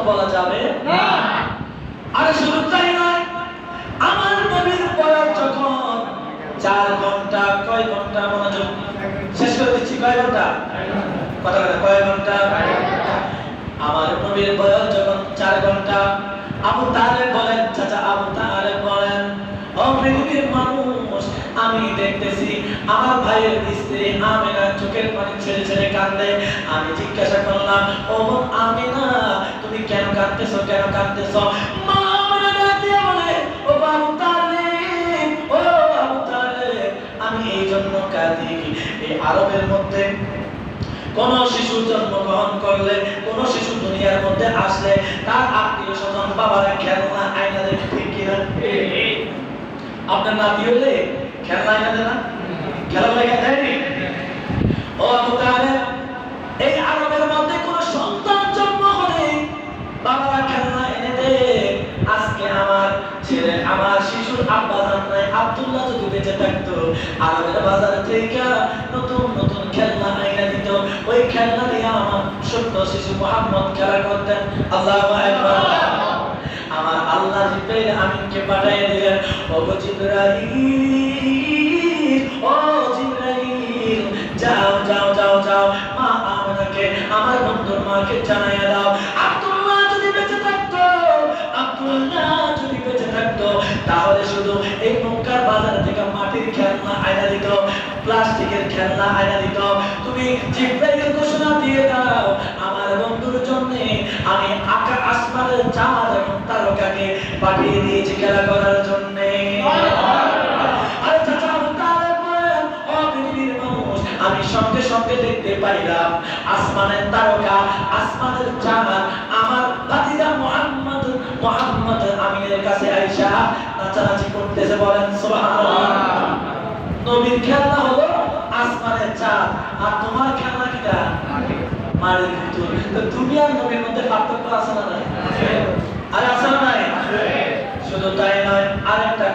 বলা যাবে না। আর শুধু তাই নয়, আমার নবীর বয়স যখন 4 ঘন্টা, কয় ঘন্টা মনোযোগ শেষ করে দিচ্ছি, কয় ঘন্টা কথা বলে, কয় ঘন্টা? আমার নবীর বয়স যখন 4 ঘন্টা, আবু তালেব বলেন, চাচা আবু তালেব বলেন, ও পৃথিবীর মানুষ, আমি দেখতেছি আমার ভাইয়ের স্ত্রী আমিনা চোখের পানি ছেড়ে ছেড়ে কাঁদে। আমি জিজ্ঞাসা করলাম, ও আমিনা, তুমি কেন কাঁদতেছো, কেন কাঁদতেছো? মা আমিনা ডাক দিয়ে বলে, ও আবু তালেব, ও আবু তালেব, আমি এই জন্য কাঁদি, এই আরবের মধ্যে কোন শিশু জন্মগ্রহণ করলে, কোন শিশু দুনিয়ার মধ্যে আসলে তার আত্মীয় স্বজন বাবারা খেলনা আয়না দেখে, ঠিক কিনা? আপনার নাতি হলে খেলনা আয়না দেয় না? খেলার লেগে দেয়নি? ও আবু তালেব, এই আরবের মধ্যে কোন সন্তান জন্ম হলে বাবারা খেলনা এনে দেয়। আজকে আমার ছেলে, আমার শিশুর আব্বা জান নাই, আব্দুল্লাহ যদি বেঁচে থাকতো, আরবের বাজার থেকে নতুন নতুন খেলনা আইনা দিত। ওই খেলনা দিয়ে আমার ছোট্ট শিশু মুহাম্মদ খেলা করতেন। আল্লাহু আকবার। আমার আল্লাহ জিবরাইল আমিনকে পাঠিয়ে দিলেন, ও জিবরাইল, ও জিবরাইল, যাও যাও যাও যাও, মা আমিনাকে, আমার বন্ধুর মাকে জানাইয়া দাও, আব্দুল্লাহ যদি বেঁচে থাকতো, আব্দুল্লাহ যদি বেঁচে থাকতো, তাহলে শুধু এই মক্কার বাজার থেকে মাটির খেলনা আয়না দিত, প্লাস্টিকের খেলনা আয়না দিত। তুমি জিবরাইল ঘোষণা দিয়ে দাও, আমার বন্ধুর জন্য আমি আকাশ আসমানের চাঁদ এবং তারকাকে পাঠিয়ে দিয়েছি খেলা করার জন্য। আমি সঙ্গে সঙ্গে দেখতে পাইলাম আসমানের তারকা, আসমানের চাঁদ আমার ভাতিজা মুহাম্মদ আমিনের কাছে আয়েশা নাচানাচি করতেছে। বলেন সুবহানাল্লাহ। নবীর খেলনা হলো আসমানের চাঁদ, আর তোমার খেলনা কিটা? মাটির পুতুল। তো তুমি আর নবীর মধ্যে পার্থক্য আছে না নাই? আর আছে না নাই? শুধু তাই নয়, আরেকটা